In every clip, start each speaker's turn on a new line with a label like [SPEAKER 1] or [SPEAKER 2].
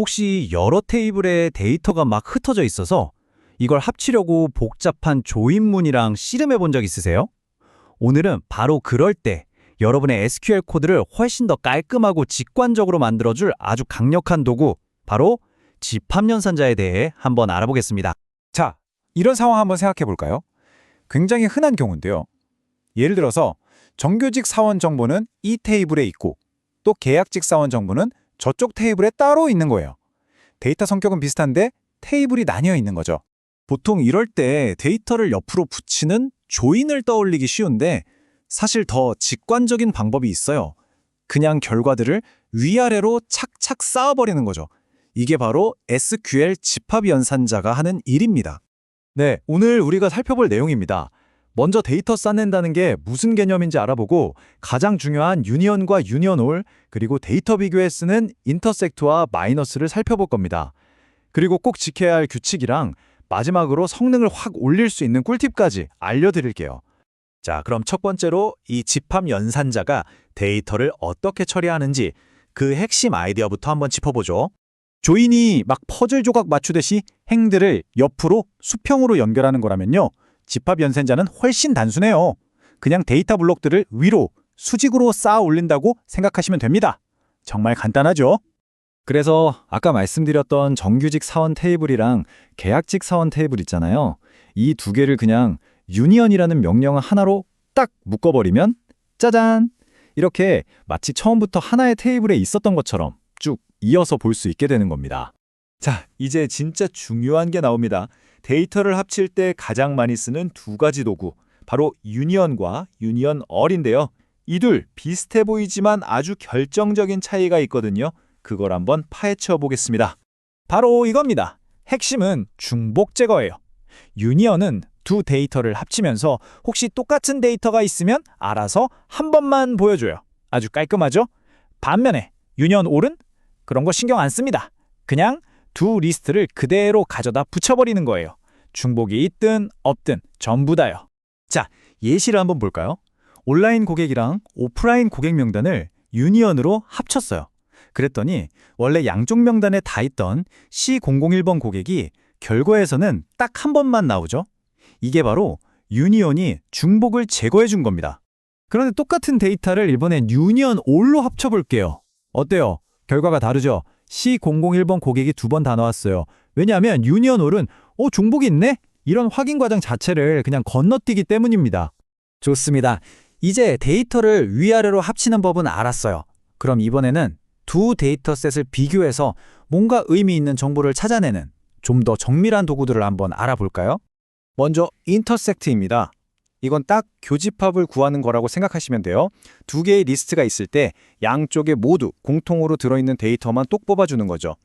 [SPEAKER 1] 혹시 여러 테이블에 데이터가 막 흩어져 있어서 이걸 합치려고 복잡한 조인문이랑 씨름해 본 적 있으세요? 오늘은 바로 그럴 때 여러분의 SQL 코드를 훨씬 더 깔끔하고 직관적으로 만들어줄 아주 강력한 도구, 바로 집합연산자에 대해 한번 알아보겠습니다.
[SPEAKER 2] 자, 이런 상황 한번 생각해 볼까요? 굉장히 흔한 경우인데요. 예를 들어서 정규직 사원 정보는 이 테이블에 있고 또 계약직 사원 정보는 저쪽 테이블에 따로 있는 거예요. 데이터 성격은 비슷한데 테이블이 나뉘어 있는 거죠.
[SPEAKER 1] 보통 이럴 때 데이터를 옆으로 붙이는 조인을 떠올리기 쉬운데 사실 더 직관적인 방법이 있어요. 그냥 결과들을 위아래로 착착 쌓아버리는 거죠. 이게 바로 SQL 집합연산자가 하는 일입니다. 네, 오늘 우리가 살펴볼 내용입니다. 먼저 데이터 쌓는다는 게 무슨 개념인지 알아보고 가장 중요한 유니언과 유니언올, 그리고 데이터 비교에 쓰는 인터섹트와 마이너스를 살펴볼 겁니다. 그리고 꼭 지켜야 할 규칙이랑 마지막으로 성능을 확 올릴 수 있는 꿀팁까지 알려드릴게요. 자, 그럼 첫 번째로 이 집합연산자가 데이터를 어떻게 처리하는지 그 핵심 아이디어부터 한번 짚어보죠. 조인이 막 퍼즐 조각 맞추듯이 행들을 옆으로 수평으로 연결하는 거라면요, 집합연산자는 훨씬 단순해요. 그냥 데이터 블록들을 위로 수직으로 쌓아 올린다고 생각하시면 됩니다. 정말 간단하죠? 그래서 아까 말씀드렸던 정규직 사원 테이블이랑 계약직 사원 테이블 있잖아요. 이 두 개를 그냥 유니언이라는 명령 하나로 딱 묶어버리면 짜잔! 이렇게 마치 처음부터 하나의 테이블에 있었던 것처럼 쭉 이어서 볼 수 있게 되는 겁니다. 자, 이제 진짜 중요한 게 나옵니다. 데이터를 합칠 때 가장 많이 쓰는 두 가지 도구, 바로 유니언과 유니언얼인데요. 이 둘 비슷해 보이지만 아주 결정적인 차이가 있거든요. 그걸 한번 파헤쳐 보겠습니다. 바로 이겁니다. 핵심은 중복 제거예요. 유니언은 두 데이터를 합치면서 혹시 똑같은 데이터가 있으면 알아서 한 번만 보여줘요. 아주 깔끔하죠? 반면에 유니언올은 그런 거 신경 안 씁니다. 그냥 두 리스트를 그대로 가져다 붙여버리는 거예요. 중복이 있든 없든 전부 다요. 자, 예시를 한번 볼까요? 온라인 고객이랑 오프라인 고객 명단을 유니언으로 합쳤어요. 그랬더니 원래 양쪽 명단에 다 있던 C001번 고객이 결과에서는 딱 한 번만 나오죠. 이게 바로 유니온이 중복을 제거해 준 겁니다. 그런데 똑같은 데이터를 이번엔 유니언올로 합쳐볼게요. 어때요? 결과가 다르죠? C001번 고객이 두 번 다 나왔어요. 왜냐하면 유니언올은 중복이 있네? 이런 확인 과정 자체를 그냥 건너뛰기 때문입니다. 좋습니다. 이제 데이터를 위아래로 합치는 법은 알았어요. 그럼 이번에는 두 데이터셋을 비교해서 뭔가 의미 있는 정보를 찾아내는 좀 더 정밀한 도구들을 한번 알아볼까요? 먼저 인터섹트입니다. 이건 딱 교집합을 구하는 거라고 생각하시면 돼요. 두 개의 리스트가 있을 때 양쪽에 모두 공통으로 들어있는 데이터만 똑 뽑아주는 거죠.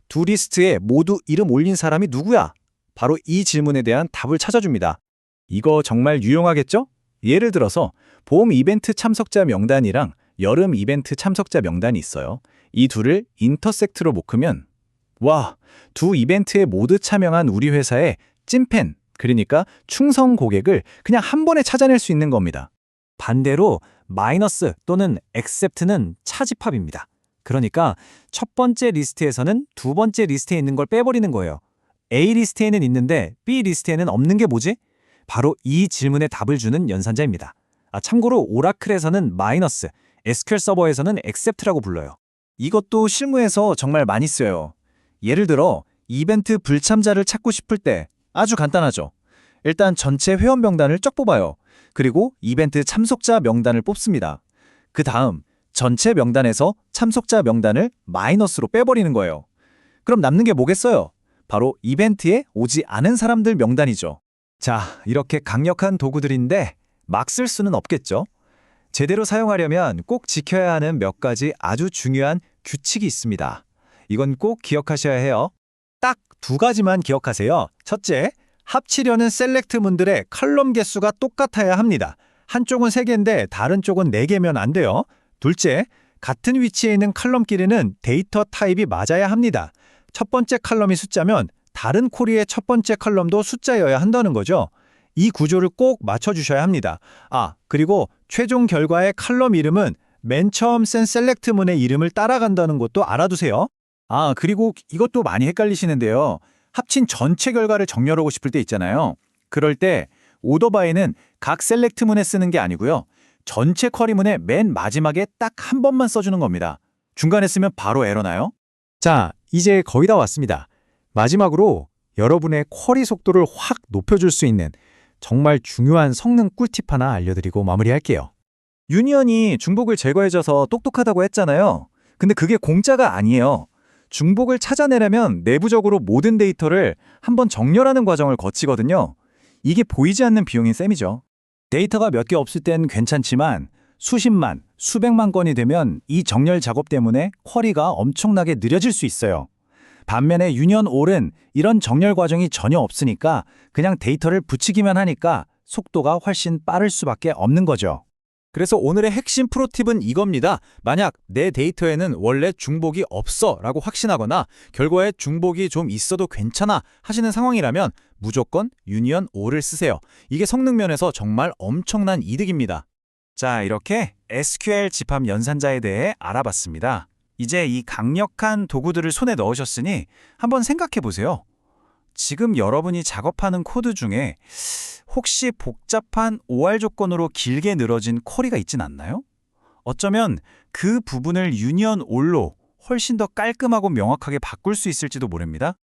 [SPEAKER 1] 두 리스트에 모두 이름 올린 사람이 누구야? 바로 이 질문에 대한 답을 찾아줍니다. 이거 정말 유용하겠죠? 예를 들어서 봄 이벤트 참석자 명단이랑 여름 이벤트 참석자 명단이 있어요. 이 둘을 인터섹트로 묶으면 와, 두 이벤트에 모두 참여한 우리 회사의 찐팬, 그러니까 충성 고객을 그냥 한 번에 찾아낼 수 있는 겁니다. 반대로 마이너스 또는 except는 차집합입니다. 그러니까 첫 번째 리스트에서는 두 번째 리스트에 있는 걸 빼버리는 거예요. A 리스트에는 있는데 B 리스트에는 없는 게 뭐지? 바로 이 질문에 답을 주는 연산자입니다. 참고로 오라클에서는 마이너스, SQL 서버에서는 except라고 불러요. 이것도 실무에서 정말 많이 쓰여요. 예를 들어 이벤트 불참자를 찾고 싶을 때 아주 간단하죠. 일단 전체 회원 명단을 쫙 뽑아요. 그리고 이벤트 참석자 명단을 뽑습니다. 그 다음 전체 명단에서 참석자 명단을 마이너스로 빼버리는 거예요. 그럼 남는 게 뭐겠어요? 바로 이벤트에 오지 않은 사람들 명단이죠. 자, 이렇게 강력한 도구들인데 막 쓸 수는 없겠죠? 제대로 사용하려면 꼭 지켜야 하는 몇 가지 아주 중요한 규칙이 있습니다. 이건 꼭 기억하셔야 해요. 딱 두 가지만 기억하세요. 첫째, 합치려는 셀렉트문들의 컬럼 개수가 똑같아야 합니다. 한쪽은 3개인데 다른 쪽은 4개면 안 돼요. 둘째, 같은 위치에 있는 컬럼끼리는 데이터 타입이 맞아야 합니다. 첫 번째 컬럼이 숫자면 다른 쿼리의 첫 번째 컬럼도 숫자여야 한다는 거죠. 이 구조를 꼭 맞춰주셔야 합니다. 그리고 최종 결과의 컬럼 이름은 맨 처음 쓴 셀렉트문의 이름을 따라간다는 것도 알아두세요.
[SPEAKER 3] 아, 그리고 이것도 많이 헷갈리시는데요. 합친 전체 결과를 정렬하고 싶을 때 있잖아요. 그럴 때 오더바이는 각 셀렉트문에 쓰는 게 아니고요. 전체 쿼리문의 맨 마지막에 딱 한 번만 써주는 겁니다. 중간에 쓰면 바로 에러 나요?
[SPEAKER 2] 자, 이제 거의 다 왔습니다. 마지막으로 여러분의 쿼리 속도를 확 높여줄 수 있는 정말 중요한 성능 꿀팁 하나 알려드리고 마무리할게요.
[SPEAKER 3] 유니언이 중복을 제거해줘서 똑똑하다고 했잖아요. 근데 그게 공짜가 아니에요. 중복을 찾아내려면 내부적으로 모든 데이터를 한번 정렬하는 과정을 거치거든요. 이게 보이지 않는 비용인 셈이죠. 데이터가 몇 개 없을 땐 괜찮지만 수십만, 수백만 건이 되면 이 정렬 작업 때문에 쿼리가 엄청나게 느려질 수 있어요. 반면에 유니언 올은 이런 정렬 과정이 전혀 없으니까 그냥 데이터를 붙이기만 하니까 속도가 훨씬 빠를 수밖에 없는 거죠. 그래서 오늘의 핵심 프로팁은 이겁니다. 만약 내 데이터에는 원래 중복이 없어 라고 확신하거나 결과에 중복이 좀 있어도 괜찮아 하시는 상황이라면 무조건 유니언 올을 쓰세요. 이게 성능 면에서 정말 엄청난 이득입니다. 자, 이렇게 SQL 집합 연산자에 대해 알아봤습니다. 이제 이 강력한 도구들을 손에 넣으셨으니 한번 생각해 보세요. 지금 여러분이 작업하는 코드 중에 혹시 복잡한 OR 조건으로 길게 늘어진 쿼리가 있진 않나요? 어쩌면 그 부분을 유니언 올로 훨씬 더 깔끔하고 명확하게 바꿀 수 있을지도 모릅니다.